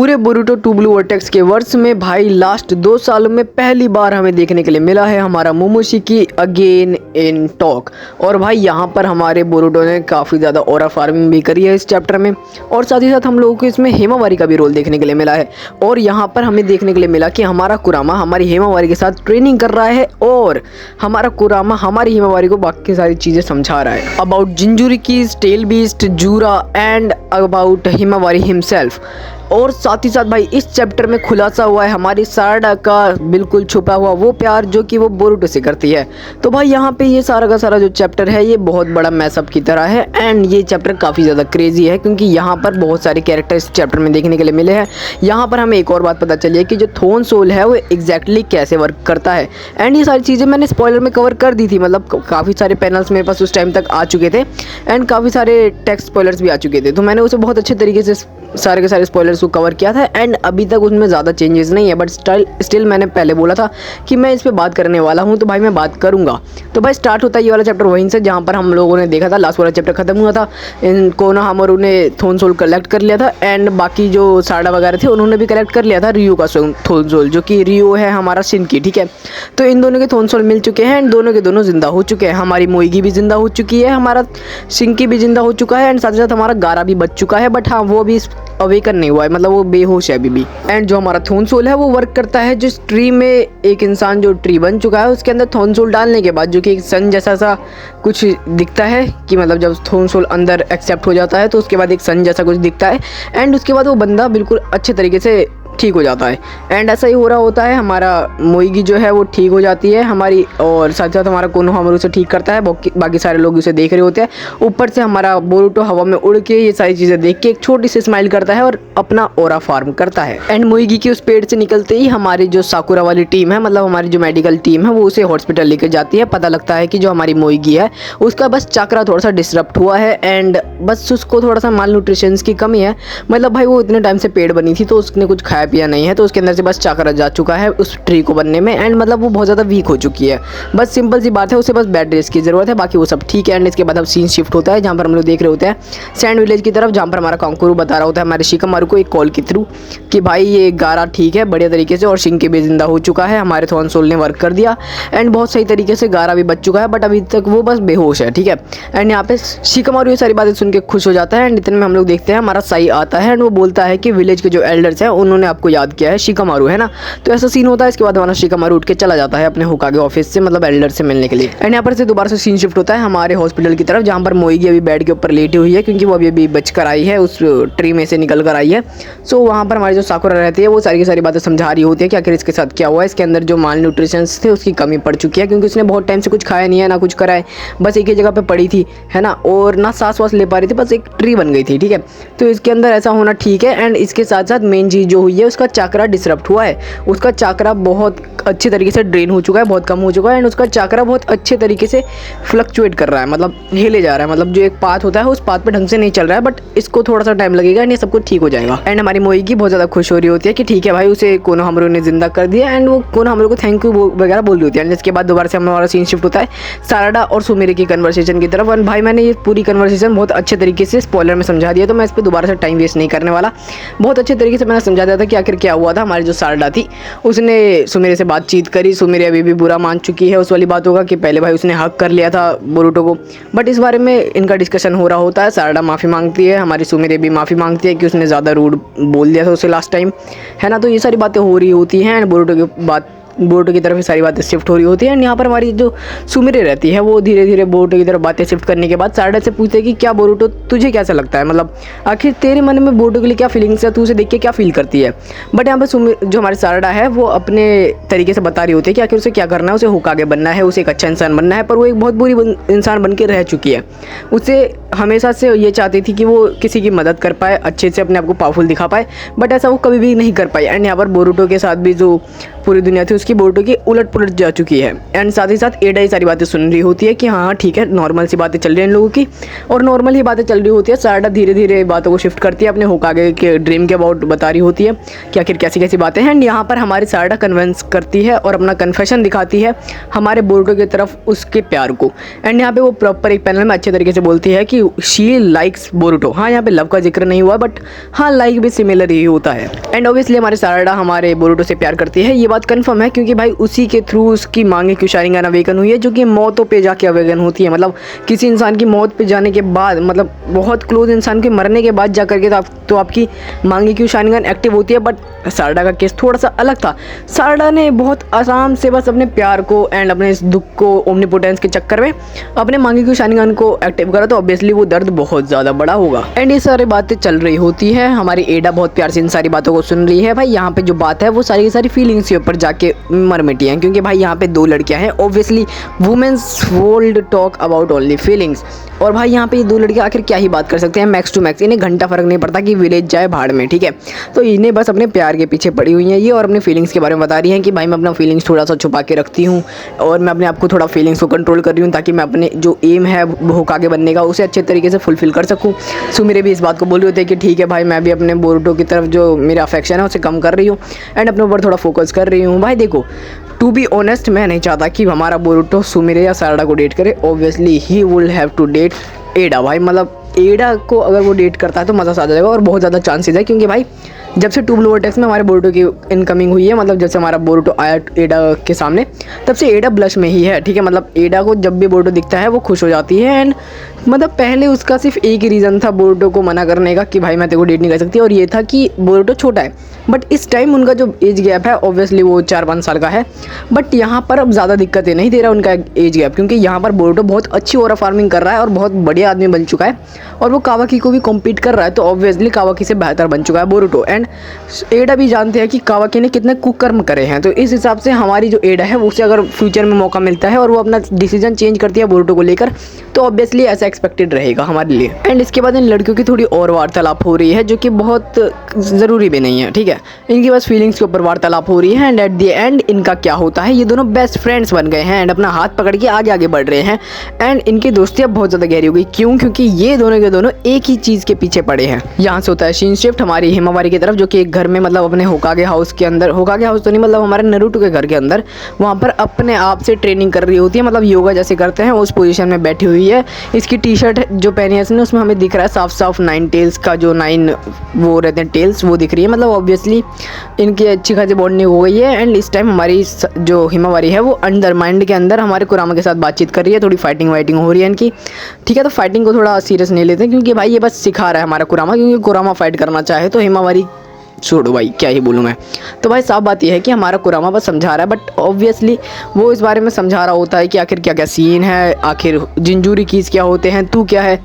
पूरे Boruto to blue vertex के वर्ष में भाई लास्ट 2 सालों में पहली बार हमें देखने के लिए मिला है हमारा मोमोशिकी अगेन इन टॉक। और भाई यहाँ पर हमारे बोरुटो ने काफ़ी ज़्यादा ऑरा फार्मिंग भी करी है इस चैप्टर में, और साथ ही साथ हम लोगों को इसमें हेमावारी का भी रोल देखने के लिए मिला है। और यहाँ पर हमें देखने के लिए मिला कि हमारा कुरामा हमारी हेमावारी के साथ ट्रेनिंग कर रहा है और हमारा कुरामा हमारी हेमावारी को बाकी सारी चीज़ें समझा रहा है about jinchuriki, tail beast, Jura and about Himawari himself. और साथ ही साथ भाई इस चैप्टर में खुलासा हुआ है हमारी सारडा का बिल्कुल छुपा हुआ वो प्यार जो कि वो बोरुटो से करती है। तो भाई यहाँ पे ये सारा का सारा जो चैप्टर है ये बहुत बड़ा मैसअप की तरह है एंड ये चैप्टर काफ़ी ज़्यादा क्रेजी है क्योंकि यहाँ पर बहुत सारे कैरेक्टर इस चैप्टर में देखने के लिए मिले हैं। यहाँ पर हमें एक और बात पता चली है कि जो थोन सोल है वो एग्जैक्टली कैसे वर्क करता है एंड ये सारी चीज़ें मैंने स्पॉइलर में कवर कर दी थी, मतलब काफ़ी सारे पैनल्स मेरे पास उस टाइम तक आ चुके थे एंड काफ़ी सारे टेक्स्ट स्पॉयलर्स भी आ चुके थे, तो मैंने उसे बहुत अच्छे तरीके से सारे के सारे स्पॉयलर्स को कवर किया था एंड अभी तक उसमें ज़्यादा चेंजेस नहीं है, बट स्टिल मैंने पहले बोला था कि मैं इस पे बात करने वाला हूँ, तो भाई मैं बात करूँगा। तो भाई स्टार्ट होता है ये वाला चैप्टर वहीं से जहाँ पर हम लोगों ने देखा था लास्ट वाला चैप्टर खत्म हुआ था, इन कोनोहामारू ने थोन सोल कलेक्ट कर लिया था एंड बाकी जो सारडा वगैरह थे उन्होंने भी कलेक्ट कर लिया था रियो का थोन सोल, जो कि रियो है हमारा शिनकी, ठीक है। तो इन दोनों के थोन सोल मिल चुके हैं एंड दोनों के दोनों जिंदा हो चुके हैं। हमारी मोईगी भी जिंदा हो चुकी है, हमारा शिनकी भी जिंदा हो चुका है एंड साथ ही साथ हमारा गारा भी बच चुका है, बट हाँ वो भी अवेकन नहीं हुआ है, मतलब वो बेहोश है अभी भी। एंड जो हमारा थोन सोल है वो वर्क करता है जिस ट्री में एक इंसान जो ट्री बन चुका है उसके अंदर थोन सोल डालने के बाद, जो कि एक सन जैसा सा कुछ दिखता है कि मतलब जब थोन सोल अंदर एक्सेप्ट हो जाता है तो उसके बाद एक सन जैसा कुछ दिखता है एंड उसके बाद वो बंदा बिल्कुल अच्छे तरीके से ठीक हो जाता है एंड ऐसा ही हो रहा होता है। हमारा मोईगी जो है वो ठीक हो जाती है हमारी, और साथ साथ हमारा कोनोहामारू उसे ठीक करता है, बाकी सारे लोग उसे देख रहे होते हैं। ऊपर से हमारा बोरुटो हवा में उड़ के ये सारी चीज़ें देख के एक छोटी सी स्माइल करता है और अपना ऑरा फार्म करता है एंड मोईगी की उस पेड़ से निकलते ही हमारी जो साकुरा वाली टीम है, मतलब हमारी जो मेडिकल टीम है, वो उसे हॉस्पिटल लेकर जाती है। पता लगता है कि जो हमारी मोईगी है उसका बस चक्रा थोड़ा सा डिसरप्ट हुआ है एंड बस उसको थोड़ा सा माल न्यूट्रिशन की कमी है, मतलब भाई वो इतने टाइम से पेड़ बनी थी तो उसने कुछ खाया पिया नहीं है, तो उसके अंदर से बस चक्रा जा चुका है उस ट्री को बनने में एंड मतलब वो बहुत ज़्यादा वीक हो चुकी है। बस सिंपल सी बात है, उसे बस बेड रेस्ट की ज़रूरत है, बाकी वो सब ठीक है। एंड इसके बाद अब सीन शिफ्ट होता है जहाँ पर हम लोग देख रहे होते हैं सैंड विलेज की तरफ, जहाँ पर हमारा कांकुरू बता रहा होता है हमारे शिकामारू को एक कॉल के थ्रू कि भाई ये गारा ठीक है बढ़िया तरीके से और शिनकी भी जिंदा हो चुका है, हमारे थोन सोल ने वर्क कर दिया एंड बहुत सही तरीके से गारा भी बच चुका है, बट अभी तक वो बस बेहोश है, ठीक है। एंड यहाँ पे शिकामारू ये सारी बातें सुन के खुश हो जाता है एंड इतने में हम लोग देखते हैं हमारा साई आता है एंड वो बोलता है कि विलेज के जो एल्डर्स हैं उन्होंने आपको याद किया है, शिकामारू है ना। तो ऐसा सीन होता है। इसके बाद हमारा शिकामारू उठ के चला जाता है अपने होकागे ऑफिस से, मतलब एल्डर से मिलने के लिए। एंड यहाँ पर से दोबारा से सीन शिफ्ट होता है हमारे हॉस्पिटल की तरफ, जहाँ पर मोईगी अभी बेड के ऊपर लेटी हुई है क्योंकि वो अभी बच कर आई है, उस ट्री में से निकल कर आई है। सो वहाँ पर हमारी जो साकुरा रहती है वो सारी की सारी बातें समझा रही होती है कि आखिर इसके साथ क्या हुआ है। इसके अंदर जो माल न्यूट्रिशन थे उसकी कमी पड़ चुकी है क्योंकि उसने बहुत टाइम से कुछ खाया नहीं है ना कुछ करा है, बस एक ही जगह पर पड़ी थी है ना, और ना सांस वास ले पा रही थी, बस एक ट्री बन गई थी, ठीक है। तो इसके अंदर ऐसा होना ठीक है एंड इसके साथ साथ मेन चीज़ जो हुई है उसका चक्रा डिसरप्ट हुआ है, उसका चक्रा बहुत अच्छे तरीके से ड्रेन हो चुका है, बहुत कम हो चुका है एंड उसका चक्रा बहुत अच्छे तरीके से फ्लक्चुएट कर रहा है, मतलब हिले जा रहा है, मतलब जो एक पाथ होता है उस पाथ पे ढंग से नहीं चल रहा है, बट इसको थोड़ा सा टाइम लगेगा एंड ये सब कुछ ठीक हो जाएगा। एंड हमारी मोईगी बहुत ज़्यादा खुश हो रही होती है कि ठीक है भाई उसे कोनोहामारू ने जिंदा कर दिया एंड वो कोनोहामारू को थैंक यू वगैरह बोल रही होती है। एंड इसके बाद दोबारा से हमारा सीन शिफ्ट होता है सारडा और सुमिरे की कन्वर्सेशन की तरफ। एंड भाई मैंने ये पूरी कन्वर्सेशन बहुत अच्छे तरीके से स्पॉइलर में समझा दिया, तो मैं इस पर दोबारा से टाइम वेस्ट नहीं करने वाला। बहुत अच्छे तरीके से मैंने समझा दिया था कि आखिर क्या हुआ था। हमारी जो सारडा थी उसने सुमिरे से बातचीत करी, सुमिरे अभी भी बुरा मान चुकी है उस वाली बात होगा कि पहले भाई उसने हक कर लिया था बोरुटो को, बट इस बारे में इनका डिस्कशन हो रहा होता है। सारडा माफ़ी मांगती है, हमारी सुमिरे भी माफ़ी मांगती है कि उसने ज़्यादा रूड बोल दिया था उसे लास्ट टाइम, है ना। तो ये सारी बातें हो रही होती हैं एंड बोरुटो की तरफ ये सारी बातें शिफ्ट हो रही होती है एंड यहाँ पर हमारी जो सुमिरे रहती है वो धीरे धीरे बोरुटो की तरफ बातें शिफ्ट करने के बाद सारडा से पूछते हैं कि क्या बोरुटो तुझे कैसा लगता है, मतलब आखिर तेरे मन में बोरुटो के लिए क्या फीलिंग्स है, तू उसे देख के क्या फील करती है। बट यहाँ पर जो हमारी सारडा है वो अपने तरीके से बता रही होती है कि आखिर उसे क्या करना है, उसे होकागे बनना है, उसे एक अच्छा इंसान बनना है, पर वो एक बहुत बुरी इंसान बन के रह चुकी है। उसे हमेशा से ये चाहती थी कि वो किसी की मदद कर पाए, अच्छे से अपने आप को पावरफुल दिखा पाए, बट ऐसा वो कभी भी नहीं कर पाई। एंड यहाँ पर बोरुटो के साथ भी जो पूरी दुनिया थी उसकी उसकी बोरुटो की उलट पुलट जा चुकी है। एंड साथ ही साथ एडा ये सारी बातें सुन रही होती है कि हाँ ठीक है, नॉर्मल सी बातें चल रही हैं इन लोगों की, और नॉर्मल ही बातें चल रही होती है। साराडा धीरे धीरे बातों को शिफ्ट करती है, अपने होकागे के ड्रीम के अबाउट बता रही होती है कि आखिर कैसी कैसी बातें हैं। एंड यहाँ पर हमारी साराडा कन्विंस करती है और अपना कन्फेशन दिखाती है हमारे बोरुटो की तरफ उसके प्यार को। एंड यहाँ पे वो प्रॉपर एक पैनल में अच्छे तरीके से बोलती है कि शी लाइक्स बोरुटो। हाँ, यहाँ पे लव का जिक्र नहीं हुआ, बट हाँ लाइक भी सिमिलर ही होता है। एंड ऑब्वियसली हमारे साराडा हमारे बोरुटो से प्यार करती है, ये बात कंफर्म है, क्योंकि भाई उसी के थ्रू उसकी मांगे क्यों शारिंगान अवेकन हुई है, जो कि मौतों पे जाके अवेकन होती है। मतलब किसी इंसान की मौत पे जाने के बाद, मतलब बहुत क्लोज इंसान के मरने के बाद जा करके तो आपकी मांगे क्यों शारिंगान एक्टिव होती है। बट साराडा का केस थोड़ा सा अलग था। साराडा ने बहुत आराम से बस अपने प्यार को एंड अपने इस दुख को ओमनीपोटेंस के चक्कर में अपने मांगे क्यों शारिंगान को एक्टिव करा, तो ऑब्वियसली वो दर्द बहुत ज़्यादा बड़ा होगा। एंड ये सारी बातें चल रही होती है, हमारी एडा बहुत प्यार से इन सारी बातों को सुन रही है। भाई यहाँ पे जो बात है वो सारी की सारी फीलिंग्स के ऊपर जाके मर मिटी हैं, क्योंकि भाई यहाँ पे दो लड़कियाँ हैं। Obviously women's world talk about only feelings, और भाई यहाँ पे ये दो लड़कियाँ आखिर क्या ही बात कर सकते हैं मैक्स टू मैक्स। इन्हें घंटा फर्क नहीं पड़ता कि विलेज जाए भाड़ में, ठीक है। तो इन्हें बस अपने प्यार के पीछे पड़ी हुई हैं ये, और अपने फीलिंग्स के बारे में बता रही हैं कि भाई मैं अपना फीलिंग्स थोड़ा सा छुपा के रखती हूँ, और मैं अपने आप को थोड़ा फीलिंग्स को कंट्रोल कर रही हूँ, ताकि मैं अपने जो एम है होकागे बनने का उसे अच्छे तरीके से फुलफिल कर सकूँ। सुमिरे भी इस बात को बोल रहे होते हैं कि ठीक है भाई, मैं भी अपने बोरुटो की तरफ जो मेरा अफेक्शन है उसे कम कर रही हूँ एंड अपने ऊपर थोड़ा फोकस कर रही हूँ। भाई देखो, टू बी ऑनेस्ट, मैं नहीं चाहता कि हमारा बोरुटो सुमिरे या साराडा को डेट करे। Obviously he will have to date Ada. भाई मतलब एडा को अगर वो डेट करता है तो मज़ा आ जाएगा, और बहुत ज़्यादा चांसेस है, क्योंकि भाई जब से टू ब्लू वर्टेक्स में हमारे बोरुटो की इनकमिंग हुई है, मतलब जब से हमारा बोरुटो आया एडा के सामने, तब से एडा ब्लश में ही है, ठीक है। मतलब एडा को जब भी बोरुटो दिखता है वो खुश हो जाती है। एंड मतलब पहले उसका सिर्फ एक ही रीज़न था बोरुटो को मना करने का कि भाई मैं तेरे को डेट नहीं कर सकती, और ये था कि बोरुटो छोटा है। बट इस टाइम उनका जो एज गैप है ऑब्वियसली वो 4-5 साल का है। बट यहाँ पर अब ज़्यादा दिक्कतें नहीं दे रहा उनका एज गैप, क्योंकि यहाँ पर बोरुटो बहुत अच्छी ओरा फार्मिंग कर रहा है और बहुत बढ़िया आदमी बन चुका है, और वो कावाकी को भी कॉम्पीट कर रहा है। तो ऑब्वियसली कावाकी से बेहतर बन चुका है बोरुटो। एंड एडा भी जानते हैं कि कावाकी ने कितने कुकर्म करे हैं, तो इस हिसाब से हमारी जो एडा है उसे अगर फ्यूचर में मौका मिलता है और वो अपना डिसीजन चेंज करती है बोरुटो को लेकर, तो ऑब्वियसली ऐसा एक्सपेक्टेड रहेगा हमारे लिए। एंड इसके बाद इन लड़कियों की थोड़ी और वार्तालाप हो रही है, जो कि बहुत ज़रूरी भी नहीं है, ठीक है। इनकी बस फीलिंग्स के ऊपर वार्तालाप हो रही है। एंड एट द एंड इनका क्या होता है, ये दोनों बेस्ट फ्रेंड्स बन गए हैं एंड अपना हाथ पकड़ के आगे आगे बढ़ रहे हैं। एंड इनकी दोस्ती अब बहुत ज़्यादा गहरी हो गई। क्यों? क्योंकि ये दोनों के दोनों एक ही चीज़ के पीछे पड़े हैं। यहाँ से होता है सीन शिफ्ट हमारी हिमावारी की तरफ, जो कि एक घर में, मतलब अपने होकागे हाउस के अंदर, होकागे हाउस तो नहीं, मतलब हमारे नारुतो के घर के अंदर, वहाँ पर अपने आप से ट्रेनिंग कर रही होती है, मतलब योगा जैसे करते हैं उस पोजीशन में बैठी हुई है। इसकी टी शर्ट जो पहनी है इसने, उसमें हमें दिख रहा है साफ साफ 9 टेल्स का जो 9 वो रहते हैं टेल्स, वो दिख रही है। मतलब ऑब्वियसली इनकी अच्छी खासी बॉन्डिंग हो गई है। एंड इस टाइम हमारी जो हिमावारी है वो अंडर माइंड के अंदर हमारे कुरामा के साथ बातचीत कर रही है, थोड़ी फाइटिंग वाइटिंग हो रही है इनकी, ठीक है। तो फाइटिंग को थोड़ा सीरियस नहीं लेते, क्योंकि भाई ये बस सिखा रहा है हमारा कुरामा, क्योंकि कुरामा फाइट करना चाहे तो हिमावारी छोड़ो भाई, क्या ही बोलूँ मैं। तो भाई साफ बात यह है कि हमारा कुरामा बस समझा रहा है, बट ऑब्वियसली वो इस बारे में समझा रहा होता है कि आखिर क्या क्या सीन है, आखिर जिंजूरी कीज क्या होते हैं, तू क्या है।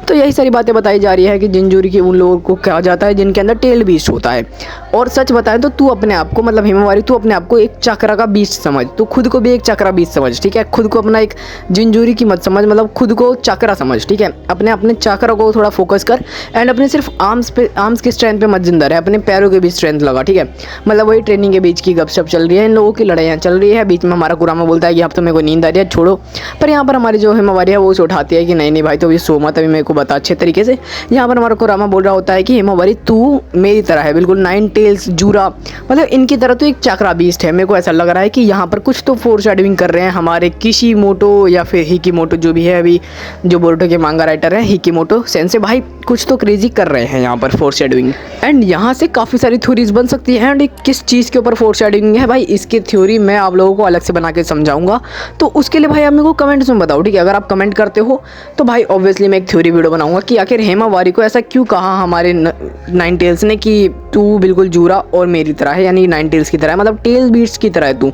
तो यही सारी बातें बताई जा रही है कि जिंजूरी की उन लोगों को कहा जाता है जिनके अंदर टेल बीस्ट होता है। और सच बताएं तो तू अपने आप को, मतलब हिमावारी, तू अपने आप को एक चक्रा का बीस्ट समझ, तू खुद को भी एक चक्रा बीस्ट समझ, ठीक है। खुद को अपना एक जिंजूरी की मत समझ, मतलब खुद को चक्रा समझ, ठीक है। अपने चक्रा को थोड़ा फोकस कर एंड अपने सिर्फ आर्म्स के स्ट्रेंथ पे मत जिंदा रहे, अपने पैरों के भी स्ट्रेंथ लगा, ठीक है। मतलब वही ट्रेनिंग के बीच की गपशप चल रही है, इन लोगों की लड़ाइयाँ चल रही है, बीच में हमारा कुरामा बोलता है कि अब तो मेरे को नींद आ रही है, छोड़ो। पर यहाँ पर हमारी जो हिमावारी है वो उसे उठाती है कि नहीं नहीं भाई, तो ये सो मत, अभी मेरे को बता अच्छे तरीके से। यहाँ पर हमारा कुरामा बोल रहा होता है कि हिमावारी तू मेरी तरह है, बिल्कुल 9 टेल्स जूरा, मतलब इनकी तरह तो एक चक्रा बीस्ट है। मेरे को ऐसा लग रहा है कि यहाँ पर कुछ तो फोरशैडोइंग कर रहे हैं हमारे किशिमोटो या फिर हिकिमोटो, जो भी है अभी जो बोरुटो के मांगा राइटर है, हिकिमोटो सेंसे। भाई कुछ तो क्रेजी कर रहे हैं यहाँ पर फोरशैडोइंग। एंड यहाँ से काफ़ी सारी थ्योरीज बन सकती है। एंड किस चीज़ के ऊपर फोरशैडोइंग है भाई, इसकी थ्योरी मैं आप लोगों को अलग से बना के समझाऊंगा। तो उसके लिए भाई आप मेरे को कमेंट्स में बताओ, ठीक है। अगर आप कमेंट करते हो तो भाई ऑब्वियसली मैं एक थ्योरी वीडियो बनाऊंगा कि आखिर हिमावारी को ऐसा क्यों कहा हमारे 9 टेल्स ने कि तू बिल्कुल जूरा और मेरी तरह है, यानी 9 टेल्स की तरह है, मतलब टेल बीट्स की तरह है तू,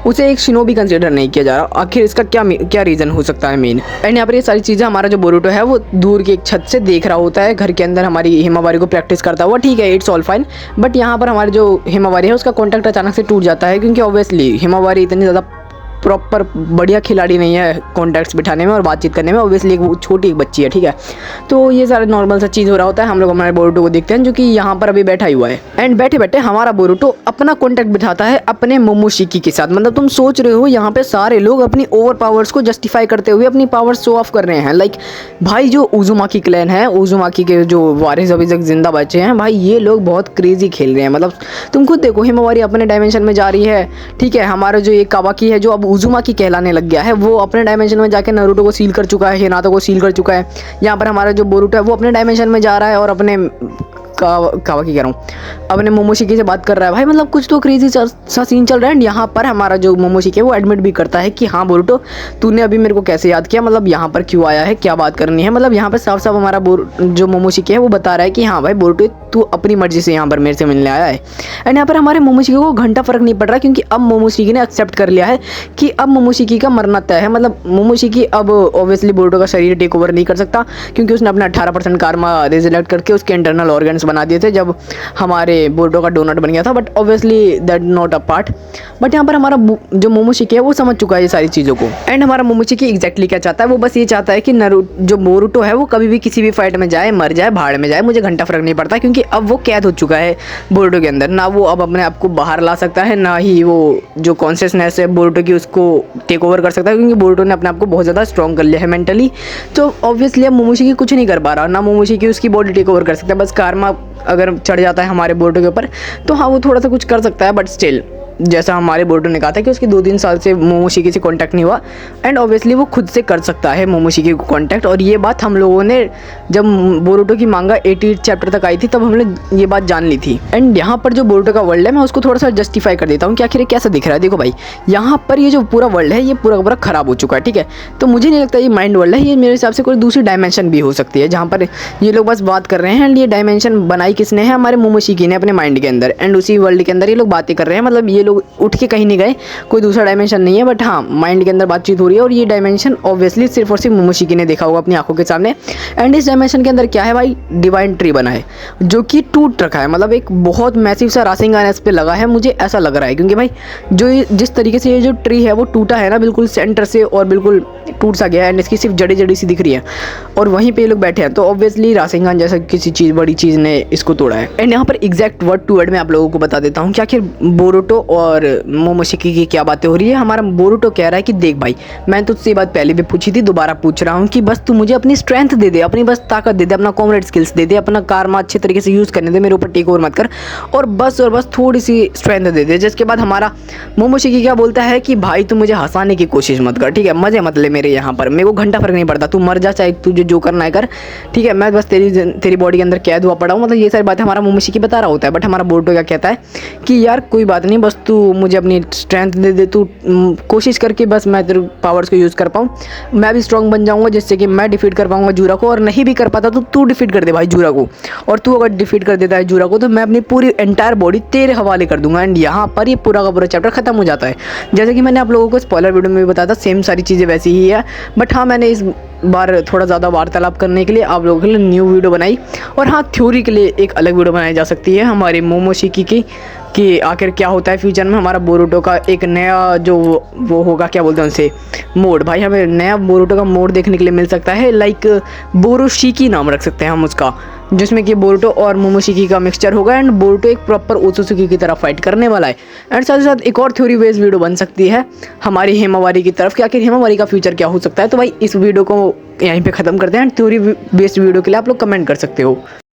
उसे एक शिनोबी कंसिडर नहीं किया जा रहा। आखिर इसका क्या रीज़न हो सकता है मेन। एंड यहाँ पर ये सारी चीज़ें हमारा जो बोरुटो है वो दूर की एक छत से देख रहा होता है, घर के अंदर हमारी हिमावारी को प्रैक्टिस करता हुआ, ठीक है, इट्स ऑल फाइन। बट यहाँ पर हमारी जो हिमावारी है उसका कॉन्टैक्ट अचानक से टूट जाता है, क्योंकि ऑब्वियसली हिमावारी इतनी ज़्यादा प्रॉपर बढ़िया खिलाड़ी नहीं है कॉन्टैक्ट्स बिठाने में और बातचीत करने में। ऑब्वियसली एक छोटी एक बच्ची है, ठीक है। तो ये सारा नॉर्मल सा चीज़ हो रहा होता है। हम लोग हमारे बोरुटो को देखते हैं जो कि यहाँ पर अभी बैठा हुआ है एंड बैठे बैठे हमारा बोरुटो अपना कॉन्टैक्ट बिठाता है अपने मोमोशिकी के साथ। मतलब तुम सोच रहे हो यहाँ पे सारे लोग अपनी ओवर पावर्स को जस्टिफाई करते हुए अपनी पावर्स शो ऑफ कर रहे हैं। लाइक भाई जो उजुमाकी क्लैन है, उजुमाकी के जो वारिस अभी तक जिंदा बचे हैं भाई, ये लोग बहुत क्रेजी खेल रहे हैं। मतलब तुम खुद देखो, हिमावारी अपने डायमेंशन में जा रही है, ठीक है। हमारा जो ये कावाकी है जो अब उजुमाकी कहलाने लग गया है, वो अपने डायमेंशन में जाके नारुतो को सील कर चुका है, हिनातो को सील कर चुका है। यहाँ पर हमारा जो बोरुटो है वो अपने डायमेंशन में जा रहा है और अपने कावाकी कह रहा हूँ, अपने मोमोशिकी से बात कर रहा है। भाई मतलब कुछ तो क्रेजी सा सीन चल रहा है। एंड यहाँ पर हमारा जो मोमोशिकी है वो एडमिट भी करता है कि हाँ बोरुटो, तूने अभी मेरे को कैसे याद किया, मतलब यहाँ पर क्यों आया है, क्या बात करनी है। मतलब यहाँ पर साफ साफ हमारा जो मोमोशिकी है वो बता रहा है कि हाँ भाई बोरुटो, तू अपनी मर्जी से यहाँ पर मेरे से मिलने आया है। एंड यहाँ पर हमारे मोमोशिकी को घंटा फर्क नहीं पड़ रहा, क्योंकि अब मोमोशिकी ने एक्सेप्ट कर लिया है कि अब मोमोशिकी का मरना तय है। मतलब मोमोशिकी अब ऑब्वियसली बोरुटो का शरीर टेक ओवर नहीं कर सकता, क्योंकि उसने अपना 18% कारमा रिजेक्ट करके उसके इंटरनल ऑर्गन्स बना दिए थे जब हमारे बोरुटो का डोनट बन गया था। But obviously that not a part. But यहाँ पर हमारा जो मोमोशिकी है वो समझ चुका है ये सारी चीज़ों को। एंड हमारा मोमोशिकी एग्जैक्टली क्या चाहता है, वो बस ये चाहता है कि जो बोरुटो है वो कभी भी किसी भी फाइट में जाए, मर जाए, भाड़ में जाए, मुझे घंटा फर्क नहीं पड़ता, क्योंकि अब वो कैद हो चुका है बोरुटो के अंदर। ना वो अब अपने आप को बाहर ला सकता है, ना ही वो जो कॉन्शियसनेस है बोरुटो की उसको टेक ओवर कर सकता है, क्योंकि बोरुटो ने अपने आप को बहुत ज़्यादा स्ट्रॉन्ग कर लिया है मेंटली। तो ऑब्वियसली अब मोमोशिकी कुछ नहीं कर पा रहा, ना मोमोशिकी उसकी बॉडी टेक ओवर कर सकता है। बस कारमा अगर चढ़ जाता है हमारे बोरुटो के ऊपर तो हाँ वो थोड़ा सा कुछ कर सकता है, बट स्टिल जैसा हमारे बोरुटो ने कहा था कि उसके 2-3 साल से मोमोशिकी से कांटेक्ट नहीं हुआ, एंड ऑब्वियसली वो खुद से कर सकता है मोमोशिकी को कांटेक्ट। और ये बात हम लोगों ने जब बोरुटो की मांगा 88 चैप्टर तक आई थी तब हमने ये बात जान ली थी। एंड यहाँ पर जो बोरुटो का वर्ल्ड है मैं उसको थोड़ा सा जस्टिफाई कर देता हूँ कि आखिर कैसा दिख रहा है। देखो भाई, यहाँ पर ये जो पूरा वर्ल्ड है ये पूरा का पूरा खराब हो चुका है, ठीक है। तो मुझे नहीं लगता ये माइंड वर्ल्ड है, ये मेरे हिसाब से कोई दूसरी डायमेंशन भी हो सकती है जहाँ पर ये लोग बस बात कर रहे हैं। एंड ये डायमेंशन बनाई किसने है, हमारे मोमोशिकी ने अपने माइंड के अंदर। एंड उसी वर्ल्ड के अंदर ये लोग बातें कर रहे हैं। मतलब ये लोग उठ के कहीं नहीं गए, कोई दूसरा डायमेंशन नहीं है, बट हाँ माइंड के अंदर बातचीत हो रही है। और ये डायमेंशन ऑब्वियसली सिर्फ और सिर्फ मोमोशिकी ने देखा होगा अपनी आंखों के सामने। एंड इस डायमेंशन के अंदर क्या है भाई, डिवाइन ट्री बना है जो कि टूट रखा है। मतलब एक बहुत मैसिव सा राशिंगान इस पे लगा है, मुझे ऐसा लग रहा है, क्योंकि भाई जिस तरीके से ये जो ट्री है वो टूटा है ना बिल्कुल सेंटर से, और बिल्कुल टूट सा गया है। एंड इसकी सिर्फ जड़ी जड़ी सी दिख रही है और वहीं पे ये लोग बैठे हैं। तो ऑब्वियसली राशिंगान जैसा किसी चीज़, बड़ी चीज़ ने इसको तोड़ा है। एंड यहाँ पर एग्जैक्ट वर्ड टू वर्ड में आप लोगों को बता देता हूँ कि आखिर बोरुटो और मोमोशिकी की क्या बातें हो रही है। हमारा बोरुटो कह रहा है कि देख भाई, मैं तुझसे ये बात पहले भी पूछी थी, दोबारा पूछ रहा हूँ कि बस तू मुझे अपनी स्ट्रेंथ दे दे, अपनी बस ताकत दे दे, अपना कॉमरेड स्किल्स दे दे, अपना कारमा अच्छे तरीके से यूज़ करने दे, मेरे ऊपर टेक ओवर मत कर, और बस थोड़ी सी स्ट्रेंथ दे दे। जिसके बाद हमारा मोमोशिकी क्या बोलता है कि भाई तू मुझे हंसाने की कोशिश मत कर, ठीक है, मजे मत ले मेरे यहाँ पर, मेरे को घंटा फर्क नहीं पड़ता, तू मर जा चाहे तुझे जो करना है कर, ठीक है, मैं बस तेरी बॉडी के अंदर कैद हुआ पड़ा हूँ। मतलब ये सारी बातें हमारा मोमोशिकी बता रहा होता है। बट हमारा बोरुटो क्या कहता है कि यार कोई बात नहीं, बस तू मुझे अपनी स्ट्रेंथ दे दे, तू कोशिश करके बस मैं तेरे पावर्स को यूज़ कर पाऊँ, मैं भी स्ट्रॉन्ग बन जाऊँगा, जिससे कि मैं डिफीट कर पाऊँगा जूरा को। और नहीं भी कर पाता तो तू डिफीट कर दे भाई जूरा को, और तू अगर डिफीट कर देता है जूरा को तो मैं अपनी पूरी एंटायर बॉडी तेरे हवाले कर दूंगा। एंड यहाँ पर ये पूरा का पूरा चैप्टर खत्म हो जाता है। जैसे कि मैंने आप लोगों को स्पॉइलर वीडियो में भी बताया था, सेम सारी चीज़ें वैसी ही है। बट हाँ, मैंने इस बार थोड़ा ज़्यादा वार्तालाप करने के लिए आप लोगों के लिए न्यू वीडियो बनाई। और हाँ, थ्योरी के लिए एक अलग वीडियो बनाई जा सकती है हमारे मोमोशिकी की, कि आखिर क्या होता है फ्यूचर में। हमारा बोरुटो का एक नया जो वो होगा, क्या बोलते हैं उनसे, मोड। भाई हमें नया बोरुटो का मोड देखने के लिए मिल सकता है, लाइक बोरोशिकी नाम रख सकते हैं हम उसका, जिसमें कि बोरुटो और मोमोशिकी का मिक्सचर होगा। एंड बोरुटो एक प्रॉपर ओत्सुकी की तरह फाइट करने वाला है। एंड साथ ही साथ एक और थ्योरी बेस्ड वीडियो बन सकती है हमारी हिमावारी की तरफ कि आखिर हिमावारी का फ्यूचर क्या हो सकता है। तो भाई इस वीडियो को यहीं पे ख़त्म करते हैं। थ्योरी बेस्ड वीडियो के लिए आप लोग कमेंट कर सकते हो।